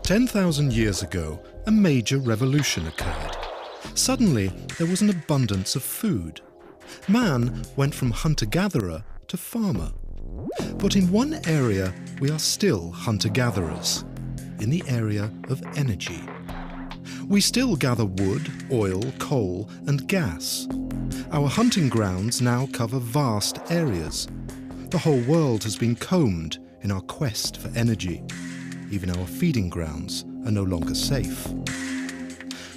10,000 years ago, a major revolution occurred. Suddenly, there was an abundance of food. Man went from hunter-gatherer to farmer. But in one area, we are still hunter-gatherers, in the area of energy. We still gather wood, oil, coal, and gas. Our hunting grounds now cover vast areas. The whole world has been combed in our quest for energy. Even our feeding grounds are no longer safe.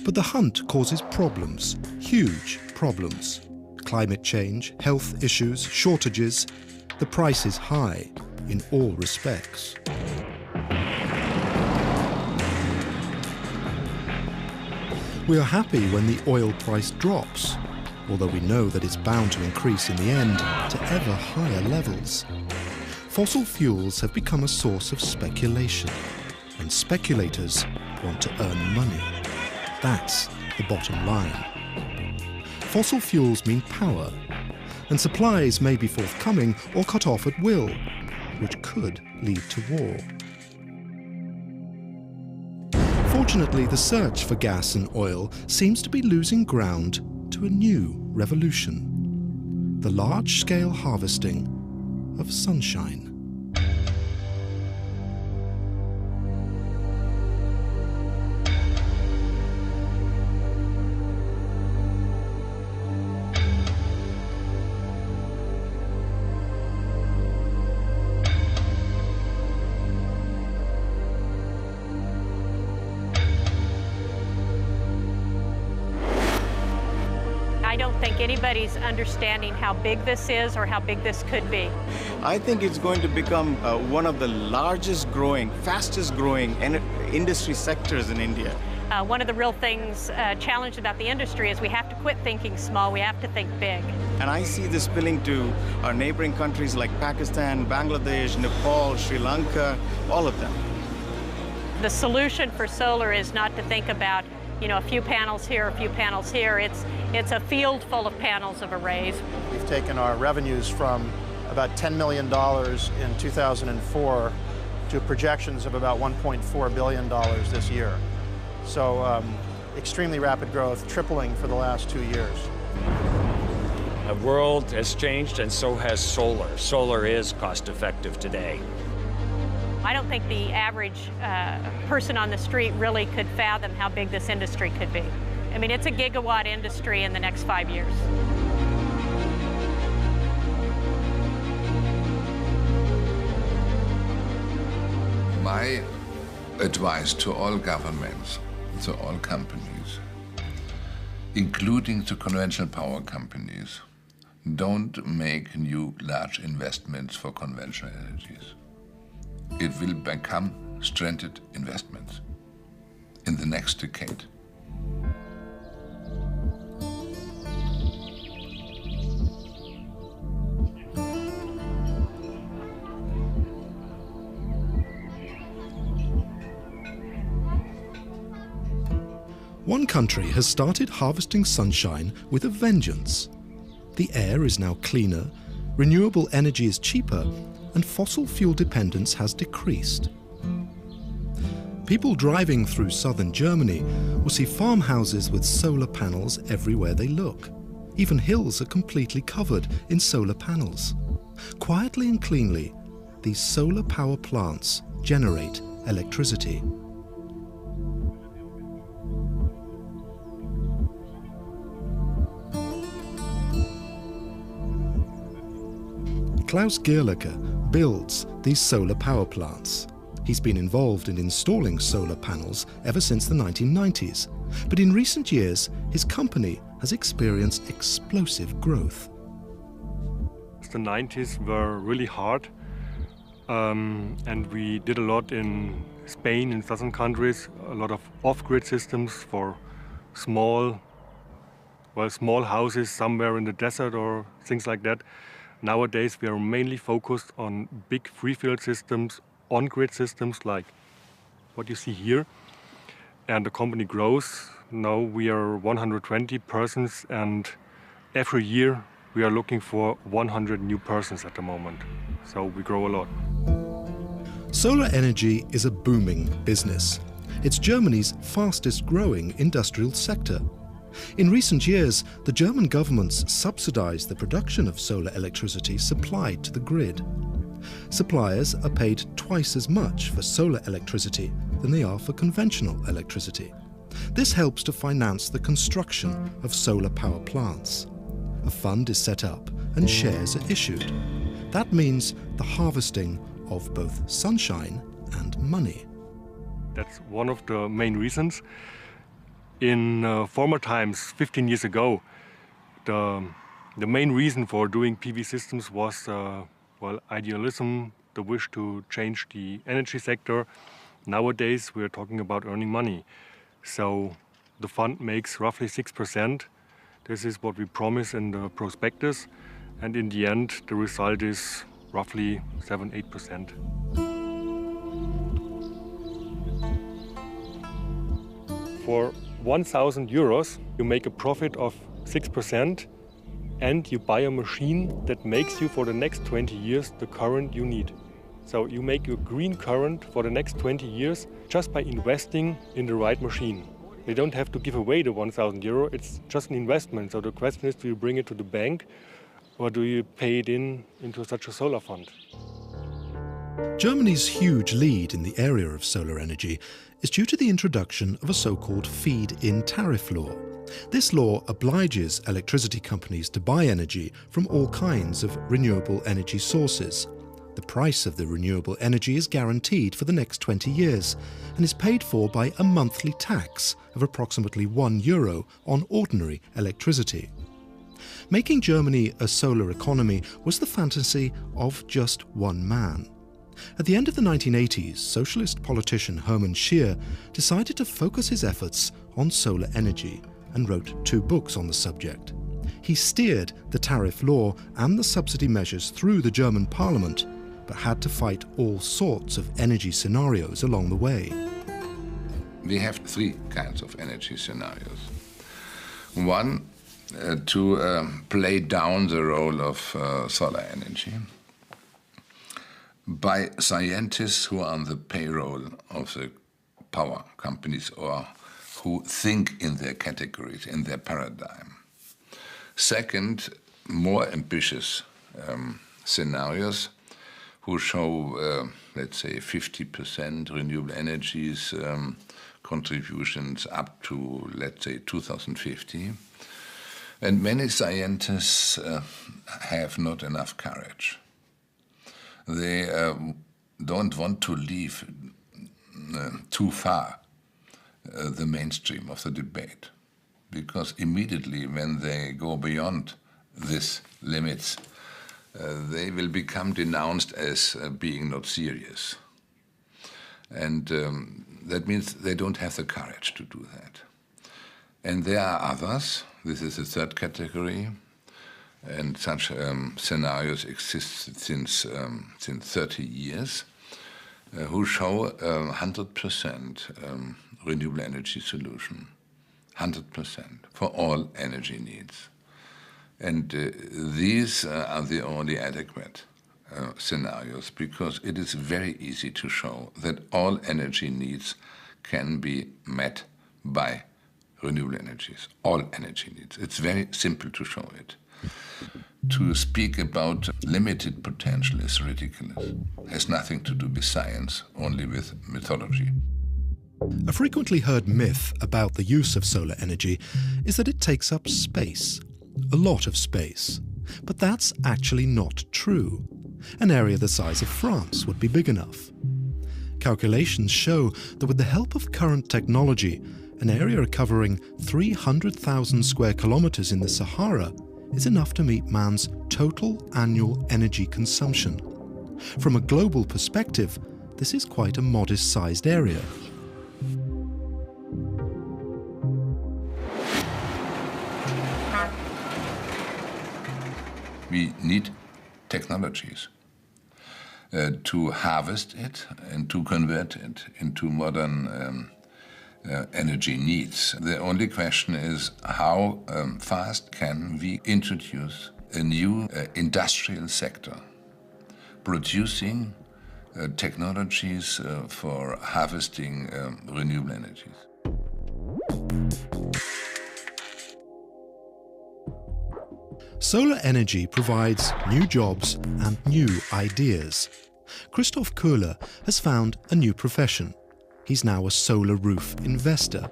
But the hunt causes problems, huge problems. Climate change, health issues, shortages. The price is high in all respects. We are happy when the oil price drops, although we know that it's bound to increase in the end to ever higher levels. Fossil fuels have become a source of speculation, and speculators want to earn money. That's the bottom line. Fossil fuels mean power, and supplies may be forthcoming or cut off at will, which could lead to war. Fortunately, the search for gas and oil seems to be losing ground to a new revolution: the large-scale harvesting of sunshine. I don't think anybody's understanding how big this is or how big this could be. I think it's going to become one of the largest growing, fastest growing industry sectors in India. One of the real things challenged about the industry is we have to quit thinking small, we have to think big. And I see this spilling to our neighboring countries like Pakistan, Bangladesh, Nepal, Sri Lanka, all of them. The solution for solar is not to think about, you know, a few panels here, a few panels here. It's a field full of panels of arrays. We've taken our revenues from about $10 million in 2004 to projections of about $1.4 billion this year. So extremely rapid growth, tripling for the last 2 years. The world has changed, and so has solar. Solar is cost-effective today. I don't think the average person on the street really could fathom how big this industry could be. I mean, it's a gigawatt industry in the next 5 years. My advice to all governments, to all companies, including the conventional power companies, don't make new large investments for conventional energies. It will become stranded investments in the next decade. One country has started harvesting sunshine with a vengeance. The air is now cleaner, renewable energy is cheaper, and fossil fuel dependence has decreased. People driving through southern Germany will see farmhouses with solar panels everywhere they look. Even hills are completely covered in solar panels. Quietly and cleanly, these solar power plants generate electricity. Klaus Gierlecke builds these solar power plants. He's been involved in installing solar panels ever since the 1990s, but in recent years, his company has experienced explosive growth. The 90s were really hard, and we did a lot in Spain and southern countries, a lot of off-grid systems for small houses somewhere in the desert or things like that. Nowadays, we are mainly focused on big free-field systems, on-grid systems like what you see here. And the company grows. Now we are 120 persons, and every year we are looking for 100 new persons at the moment. So we grow a lot. Solar energy is a booming business. It's Germany's fastest-growing industrial sector. In recent years, the German governments subsidized the production of solar electricity supplied to the grid. Suppliers are paid twice as much for solar electricity than they are for conventional electricity. This helps to finance the construction of solar power plants. A fund is set up and shares are issued. That means the harvesting of both sunshine and money. That's one of the main reasons. In former times, 15 years ago, the main reason for doing PV systems was idealism, the wish to change the energy sector. Nowadays, we're talking about earning money. So the fund makes roughly 6%. This is what we promise in the prospectus. And in the end, the result is roughly 7–8%. For 1,000 euros, you make a profit of 6%, and you buy a machine that makes you for the next 20 years the current you need. So you make your green current for the next 20 years just by investing in the right machine. You don't have to give away the 1,000 euro, it's just an investment. So the question is, do you bring it to the bank or do you pay it into such a solar fund? Germany's huge lead in the area of solar energy is due to the introduction of a so-called feed-in tariff law. This law obliges electricity companies to buy energy from all kinds of renewable energy sources. The price of the renewable energy is guaranteed for the next 20 years and is paid for by a monthly tax of approximately €1 on ordinary electricity. Making Germany a solar economy was the fantasy of just one man. At the end of the 1980s, socialist politician Hermann Scheer decided to focus his efforts on solar energy and wrote 2 books on the subject. He steered the tariff law and the subsidy measures through the German parliament, but had to fight all sorts of energy scenarios along the way. We have 3 kinds of energy scenarios. One, to play down the role of solar energy by scientists who are on the payroll of the power companies or who think in their categories, in their paradigm. Second, more ambitious scenarios who show, let's say, 50% renewable energies contributions up to, let's say, 2050. And many scientists have not enough courage. They don't want to leave too far the mainstream of the debate, because immediately when they go beyond these limits, they will become denounced as being not serious. And that means they don't have the courage to do that. And there are others, this is the third category, and such scenarios exist since 30 years, who show 100% renewable energy solution, 100% for all energy needs. And these are the only adequate scenarios, because it is very easy to show that all energy needs can be met by renewable energies, all energy needs. It's very simple to show it. To speak about limited potential is ridiculous. It has nothing to do with science, only with mythology. A frequently heard myth about the use of solar energy is that it takes up space, a lot of space. But that's actually not true. An area the size of France would be big enough. Calculations show that with the help of current technology, an area covering 300,000 square kilometers in the Sahara is enough to meet man's total annual energy consumption. From a global perspective, this is quite a modest-sized area. We need technologies to harvest it and to convert it into modern energy needs. The only question is how fast can we introduce a new industrial sector producing technologies for harvesting renewable energies. Solar energy provides new jobs and new ideas. Christoph Köhler has found a new profession. He's now a solar roof investor.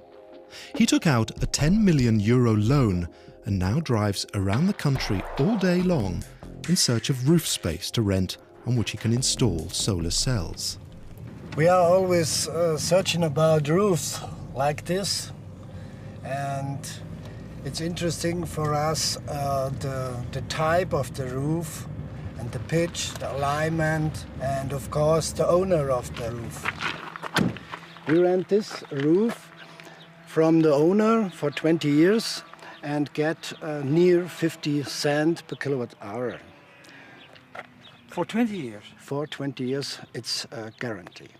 He took out a €10 million loan and now drives around the country all day long in search of roof space to rent on which he can install solar cells. We are always searching about roofs like this, and it's interesting for us the type of the roof and the pitch, the alignment, and of course the owner of the roof. We rent this roof from the owner for 20 years and get near 50 cents per kilowatt hour. For 20 years? For 20 years, it's a guarantee.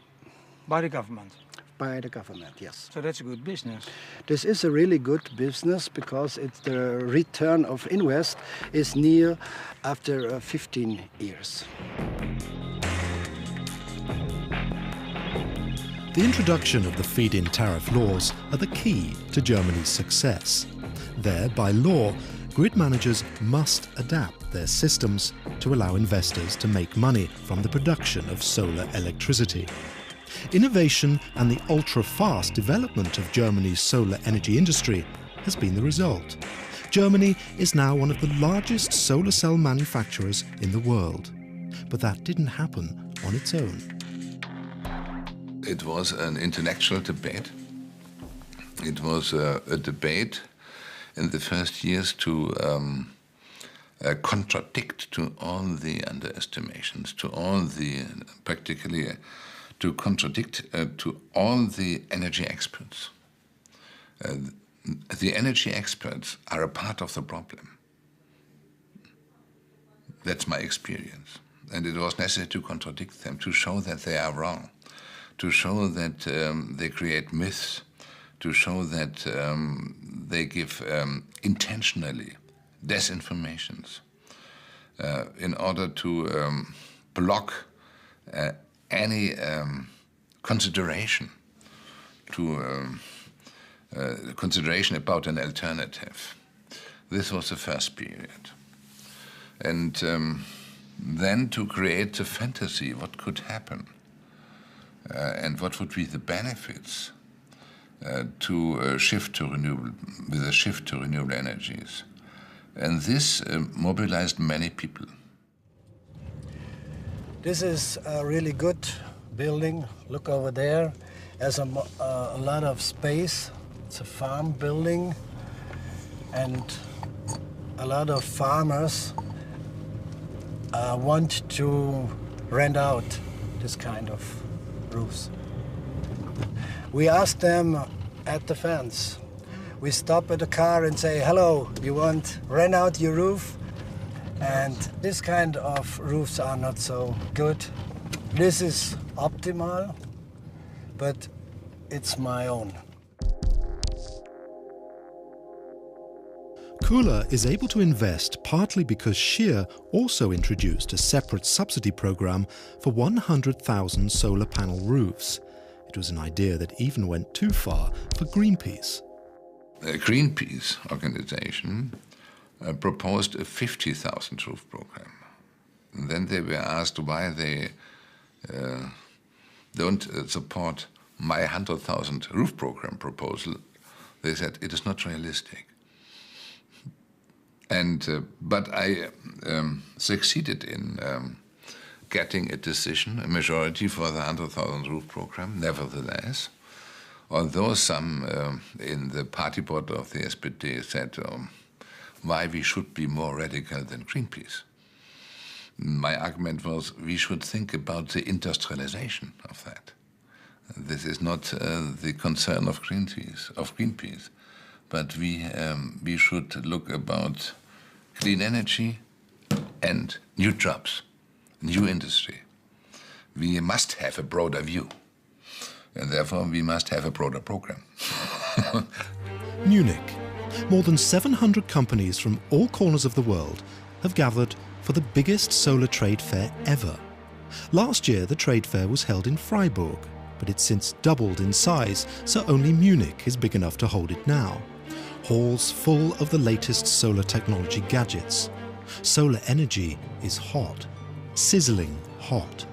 By the government? By the government, yes. So that's a good business. This is a really good business because it's the return of invest is near after 15 years. The introduction of the feed-in tariff laws are the key to Germany's success. There, by law, grid managers must adapt their systems to allow investors to make money from the production of solar electricity. Innovation and the ultra-fast development of Germany's solar energy industry has been the result. Germany is now one of the largest solar cell manufacturers in the world. But that didn't happen on its own. It was an intellectual debate. It was a debate in the first years to contradict to all the underestimations, to all the to contradict to all the energy experts. The energy experts are a part of the problem. That's my experience. And it was necessary to contradict them, to show that they are wrong, to show that they create myths, to show that they give intentionally disinformations in order to block any consideration consideration about an alternative. This was the first period. And then to create a fantasy, what could happen and what would be the benefits to shift to renewable energies. And this mobilized many people. This is a really good building. Look over there. There's a lot of space. It's a farm building, and a lot of farmers want to rent out this kind of roofs. We ask them at the fence. We stop at the car and say, hello, you want to rent out your roof? And this kind of roofs are not so good. This is optimal, but it's my own. Köhler is able to invest partly because Scheer also introduced a separate subsidy program for 100,000 solar panel roofs. It was an idea that even went too far for Greenpeace. The Greenpeace organization proposed a 50,000 roof program. And then they were asked why they don't support my 100,000 roof program proposal. They said it is not realistic. And but I succeeded in getting a decision, a majority for the 100,000 roof program. Nevertheless, although some in the party board of the SPD said why we should be more radical than Greenpeace, my argument was we should think about the industrialization of that. This is not the concern of Greenpeace, but we should look about clean energy and new jobs, new industry. We must have a broader view, and therefore we must have a broader program. Munich. More than 700 companies from all corners of the world have gathered for the biggest solar trade fair ever. Last year, the trade fair was held in Freiburg, but it's since doubled in size, so only Munich is big enough to hold it now. Halls full of the latest solar technology gadgets. Solar energy is hot, sizzling hot.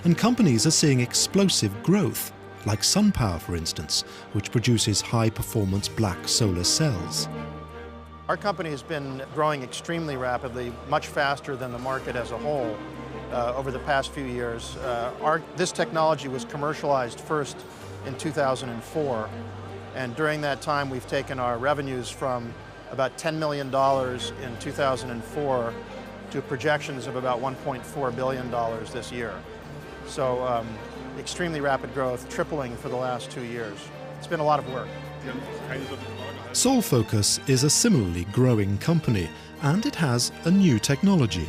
And companies are seeing explosive growth, like SunPower, for instance, which produces high-performance black solar cells. Our company has been growing extremely rapidly, much faster than the market as a whole over the past few years. This technology was commercialized first in 2004, and during that time we've taken our revenues from about $10 million in 2004 to projections of about $1.4 billion this year. So extremely rapid growth, tripling for the last 2 years. It's been a lot of work. Solfocus is a similarly growing company, and it has a new technology.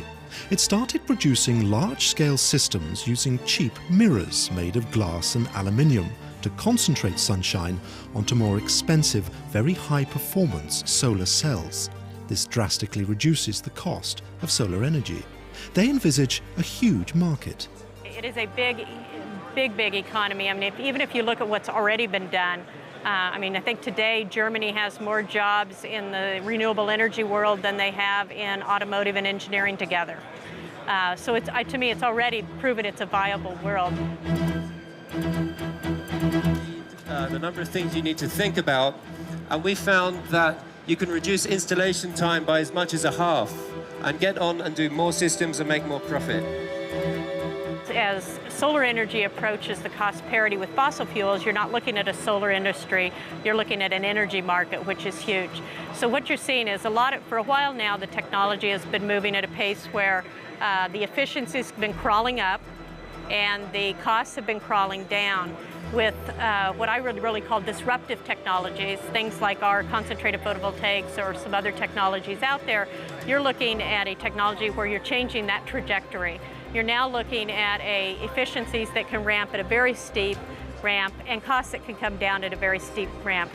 It started producing large-scale systems using cheap mirrors made of glass and aluminium to concentrate sunshine onto more expensive, very high-performance solar cells. This drastically reduces the cost of solar energy. They envisage a huge market. It is a big economy. I mean, even if you look at what's already been done, I mean, I think today Germany has more jobs in the renewable energy world than they have in automotive and engineering together. So to me, it's already proven it's a viable world. The number of things you need to think about, and we found that you can reduce installation time by as much as a half and get on and do more systems and make more profit. As solar energy approaches the cost parity with fossil fuels, you're not looking at a solar industry, you're looking at an energy market, which is huge. So what you're seeing is for a while now, the technology has been moving at a pace where the efficiency's been crawling up and the costs have been crawling down. With what I would really call disruptive technologies, things like our concentrated photovoltaics or some other technologies out there, you're looking at a technology where you're changing that trajectory. You're now looking at efficiencies that can ramp at a very steep ramp and costs that can come down at a very steep ramp.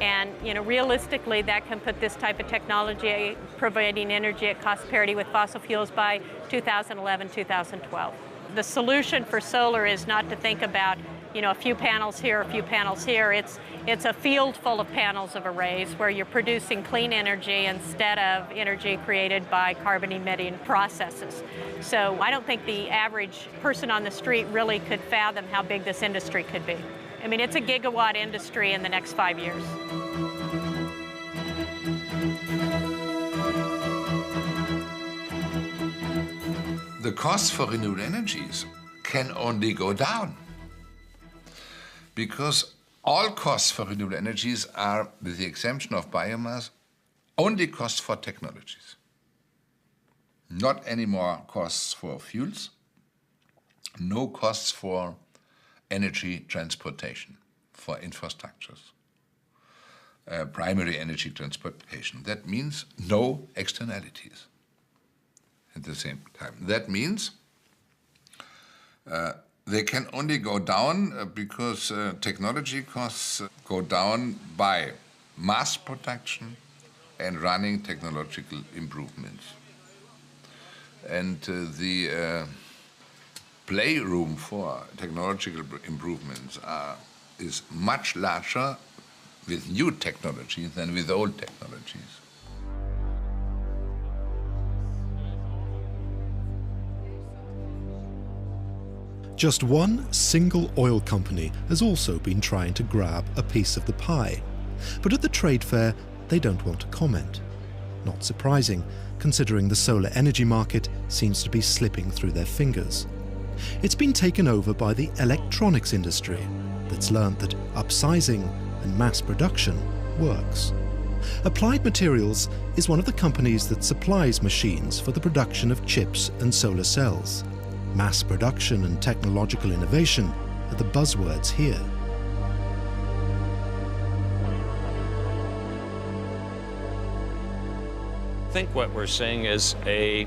And realistically, that can put this type of technology providing energy at cost parity with fossil fuels by 2011, 2012. The solution for solar is not to think about a few panels here, a few panels here. It's a field full of panels of arrays where you're producing clean energy instead of energy created by carbon-emitting processes. So I don't think the average person on the street really could fathom how big this industry could be. I mean, it's a gigawatt industry in the next 5 years. The costs for renewable energies can only go down, because all costs for renewable energies are, with the exemption of biomass, only costs for technologies. Not any more costs for fuels, no costs for energy transportation, for infrastructures, primary energy transportation. That means no externalities at the same time. That means they can only go down because technology costs go down by mass production and running technological improvements. And the playroom for technological improvements is much larger with new technologies than with old technologies. Just one single oil company has also been trying to grab a piece of the pie. But at the trade fair, they don't want to comment. Not surprising, considering the solar energy market seems to be slipping through their fingers. It's been taken over by the electronics industry that's learned that upsizing and mass production works. Applied Materials is one of the companies that supplies machines for the production of chips and solar cells. Mass production and technological innovation are the buzzwords here. I think what we're seeing is a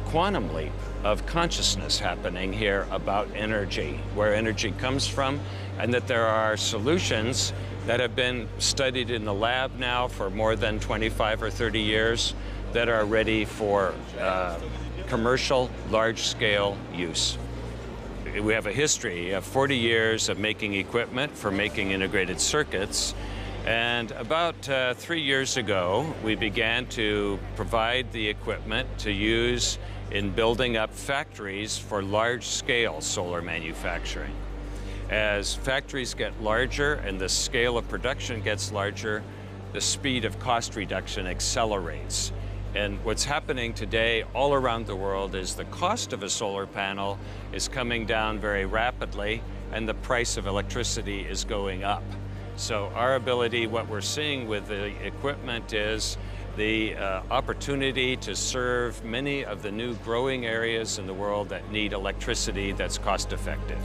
quantum leap of consciousness happening here about energy, where energy comes from, and that there are solutions that have been studied in the lab now for more than 25 or 30 years that are ready for commercial, large-scale use. we have a history of 40 years of making equipment for making integrated circuits. And about 3 years ago, we began to provide the equipment to use in building up factories for large-scale solar manufacturing. As factories get larger and the scale of production gets larger, the speed of cost reduction accelerates. And what's happening today all around the world is the cost of a solar panel is coming down very rapidly, and the price of electricity is going up. So our ability, what we're seeing with the equipment is the opportunity to serve many of the new growing areas in the world that need electricity that's cost effective.